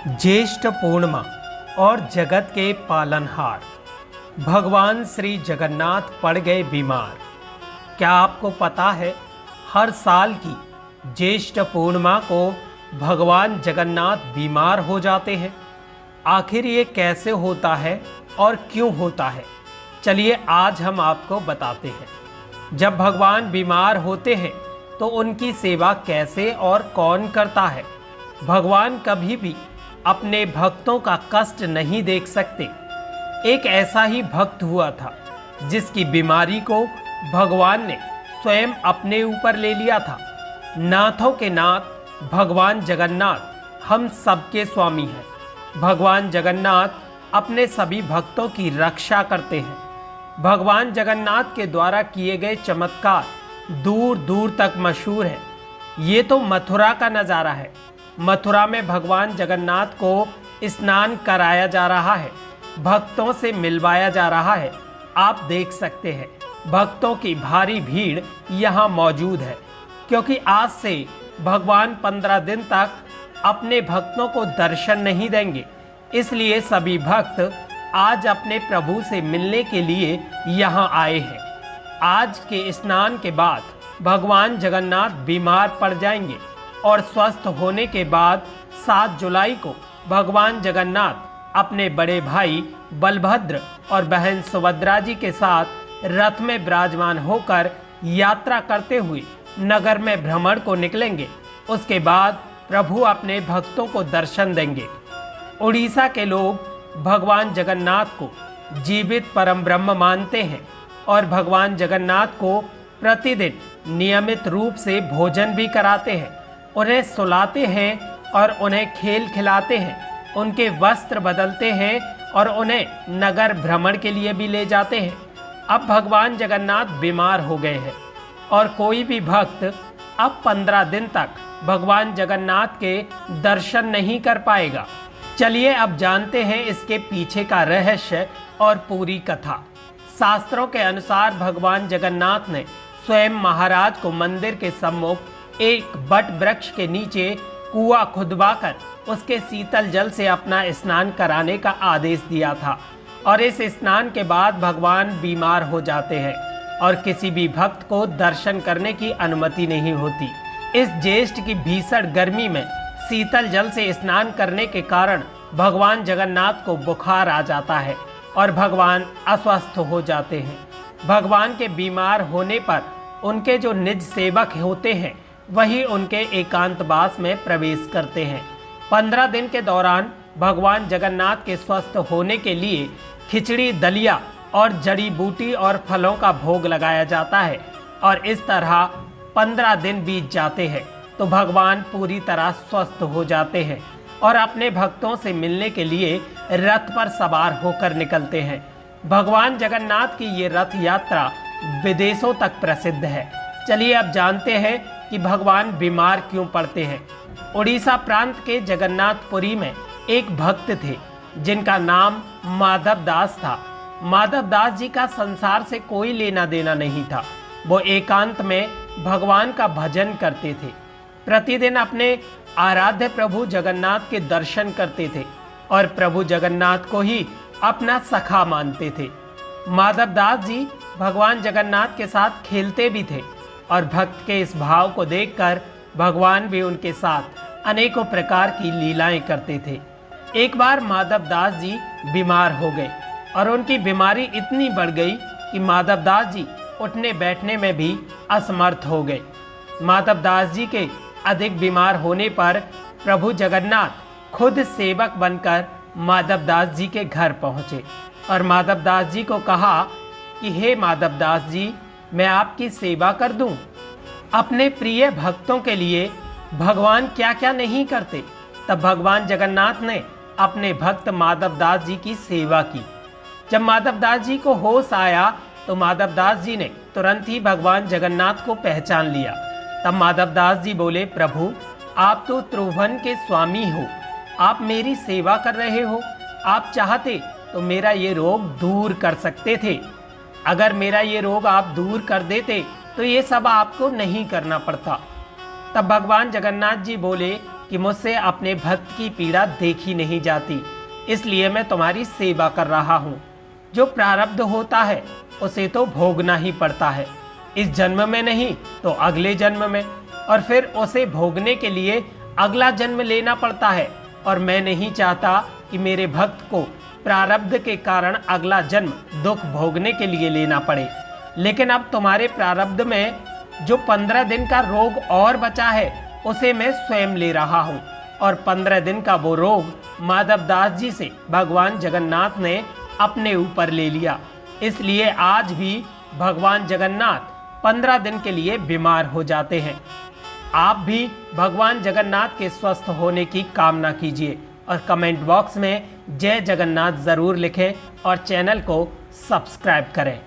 ज्येष्ठ पूर्णिमा और जगत के पालनहार भगवान श्री जगन्नाथ पड़ गए बीमार। क्या आपको पता है, हर साल की ज्येष्ठ पूर्णिमा को भगवान जगन्नाथ बीमार हो जाते हैं। आखिर ये कैसे होता है और क्यों होता है, चलिए आज हम आपको बताते हैं। जब भगवान बीमार होते हैं तो उनकी सेवा कैसे और कौन करता है। भगवान कभी भी अपने भक्तों का कष्ट नहीं देख सकते। एक ऐसा ही भक्त हुआ था जिसकी बीमारी को भगवान ने स्वयं अपने ऊपर ले लिया था। नाथों के नाथ भगवान जगन्नाथ हम सबके स्वामी हैं। भगवान जगन्नाथ अपने सभी भक्तों की रक्षा करते हैं। भगवान जगन्नाथ के द्वारा किए गए चमत्कार दूर दूर तक मशहूर है। ये तो मथुरा का नज़ारा है। मथुरा में भगवान जगन्नाथ को स्नान कराया जा रहा है, भक्तों से मिलवाया जा रहा है। आप देख सकते हैं भक्तों की भारी भीड़ यहाँ मौजूद है, क्योंकि आज से भगवान 15 दिन तक अपने भक्तों को दर्शन नहीं देंगे। इसलिए सभी भक्त आज अपने प्रभु से मिलने के लिए यहाँ आए हैं। आज के स्नान के बाद भगवान जगन्नाथ बीमार पड़ जाएंगे और स्वस्थ होने के बाद 7 जुलाई को भगवान जगन्नाथ अपने बड़े भाई बलभद्र और बहन सुभद्रा जी के साथ रथ में विराजमान होकर यात्रा करते हुए नगर में भ्रमण को निकलेंगे। उसके बाद प्रभु अपने भक्तों को दर्शन देंगे। उड़ीसा के लोग भगवान जगन्नाथ को जीवित परम ब्रह्म मानते हैं और भगवान जगन्नाथ को प्रतिदिन नियमित रूप से भोजन भी कराते हैं, उन्हें सुलाते हैं और उन्हें खेल खिलाते हैं, उनके वस्त्र बदलते हैं और उन्हें नगर भ्रमण के लिए भी ले जाते हैं। अब भगवान जगन्नाथ बीमार हो गए हैं और कोई भी भक्त अब 15 दिन तक भगवान जगन्नाथ के दर्शन नहीं कर पाएगा। चलिए अब जानते हैं इसके पीछे का रहस्य और पूरी कथा। शास्त्रों के अनुसार भगवान जगन्नाथ ने स्वयं महाराज को मंदिर के सम्मुख एक बट वृक्ष के नीचे कुआं खुदवाकर उसके शीतल जल से अपना स्नान कराने का आदेश दिया था। और इस स्नान के बाद भगवान बीमार हो जाते हैं और किसी भी भक्त को दर्शन करने की अनुमति नहीं होती। इस ज्येष्ठ की भीषण गर्मी में शीतल जल से स्नान करने के कारण भगवान जगन्नाथ को बुखार आ जाता है और भगवान अस्वस्थ हो जाते हैं। भगवान के बीमार होने पर उनके जो निज सेवक होते हैं वही उनके एकांतवास में प्रवेश करते हैं। 15 दिन के दौरान भगवान जगन्नाथ के स्वस्थ होने के लिए खिचड़ी, दलिया और जड़ी बूटी और फलों का भोग लगाया जाता है। और इस तरह 15 दिन बीत जाते हैं तो भगवान पूरी तरह स्वस्थ हो जाते हैं और अपने भक्तों से मिलने के लिए रथ पर सवार होकर निकलते हैं। भगवान जगन्नाथ की ये रथ यात्रा विदेशों तक प्रसिद्ध है। चलिए अब जानते हैं कि भगवान बीमार क्यों पड़ते हैं। उड़ीसा प्रांत के जगन्नाथपुरी में एक भक्त थे जिनका नाम माधव दास था। माधव दास जी का संसार से कोई लेना देना नहीं था। वो एकांत में भगवान का भजन करते थे, प्रतिदिन अपने आराध्य प्रभु जगन्नाथ के दर्शन करते थे और प्रभु जगन्नाथ को ही अपना सखा मानते थे। माधव दास जी भगवान जगन्नाथ के साथ खेलते भी थे और भक्त के इस भाव को देखकर भगवान भी उनके साथ अनेकों प्रकार की लीलाएं करते थे। एक बार माधव दास जी बीमार हो गए और उनकी बीमारी इतनी बढ़ गई कि माधव दास जी उठने बैठने में भी असमर्थ हो गए। माधव दास जी के अधिक बीमार होने पर प्रभु जगन्नाथ खुद सेवक बनकर माधव दास जी के घर पहुँचे और माधव दास जी को कहा कि हे माधव दास जी, मैं आपकी सेवा कर दूं। अपने प्रिय भक्तों के लिए भगवान क्या क्या नहीं करते। तब भगवान जगन्नाथ ने अपने भक्त माधव दास जी की सेवा की। जब माधव दास जी को होश आया तो माधव दास जी ने तुरंत ही भगवान जगन्नाथ को पहचान लिया। तब माधव दास जी बोले, प्रभु आप तो त्रिभुवन के स्वामी हो, आप मेरी सेवा कर रहे हो। आप चाहते तो मेरा ये रोग दूर कर सकते थे। अगर मेरा ये रोग आप दूर कर देते तो ये सब आपको नहीं करना पड़ता। तब भगवान जगन्नाथ जी बोले कि मुझसे अपने भक्त की पीड़ा देखी नहीं जाती, इसलिए मैं तुम्हारी सेवा कर रहा हूँ। जो प्रारब्ध होता है उसे तो भोगना ही पड़ता है, इस जन्म में नहीं तो अगले जन्म में, और फिर उसे भोगने के लिए अगला जन्म लेना पड़ता है। और मैं नहीं चाहता कि मेरे भक्त को प्रारब्ध के कारण अगला जन्म दुख भोगने के लिए लेना पड़े। लेकिन अब तुम्हारे प्रारब्ध में जो 15 दिन का रोग और बचा है उसे मैं स्वयं ले रहा हूँ, और 15 दिन का वो रोग माधवदास जी से भगवान जगन्नाथ ने अपने ऊपर ले लिया। इसलिए आज भी भगवान जगन्नाथ 15 दिन के लिए बीमार हो जाते हैं। आप भी भगवान जगन्नाथ के स्वस्थ होने की कामना कीजिए और कमेंट बॉक्स में जय जगन्नाथ ज़रूर लिखें और चैनल को सब्सक्राइब करें।